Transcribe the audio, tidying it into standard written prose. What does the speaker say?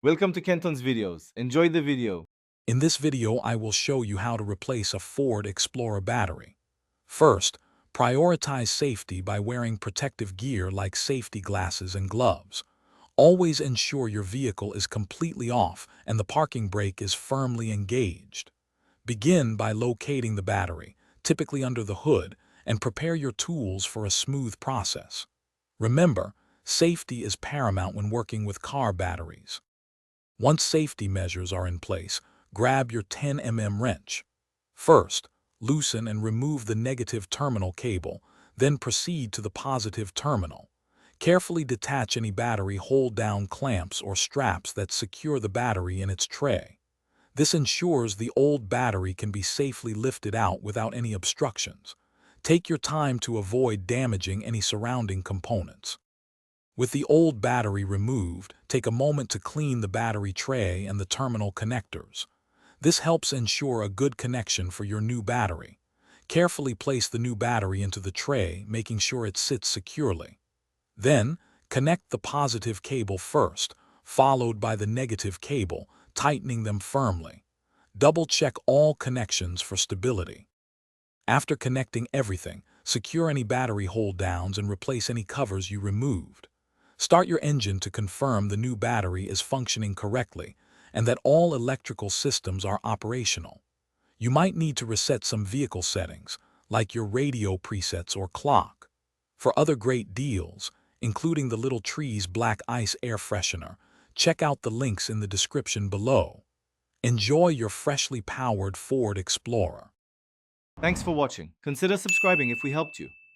Welcome to Kenton's videos. Enjoy the video. In this video, I will show you how to replace a Ford Explorer battery. First, prioritize safety by wearing protective gear like safety glasses and gloves. Always ensure your vehicle is completely off and the parking brake is firmly engaged. Begin by locating the battery, typically under the hood, and prepare your tools for a smooth process. Remember, safety is paramount when working with car batteries. Once safety measures are in place, grab your 10 mm wrench. First, loosen and remove the negative terminal cable, then proceed to the positive terminal. Carefully detach any battery hold-down clamps or straps that secure the battery in its tray. This ensures the old battery can be safely lifted out without any obstructions. Take your time to avoid damaging any surrounding components. With the old battery removed, take a moment to clean the battery tray and the terminal connectors. This helps ensure a good connection for your new battery. Carefully place the new battery into the tray, making sure it sits securely. Then, connect the positive cable first, followed by the negative cable, tightening them firmly. Double-check all connections for stability. After connecting everything, secure any battery hold-downs and replace any covers you removed. Start your engine to confirm the new battery is functioning correctly and that all electrical systems are operational. You might need to reset some vehicle settings, like your radio presets or clock. For other great deals, including the Little Trees Black Ice Air Freshener, check out the links in the description below. Enjoy your freshly powered Ford Explorer. Thanks for watching. Consider subscribing if we helped you.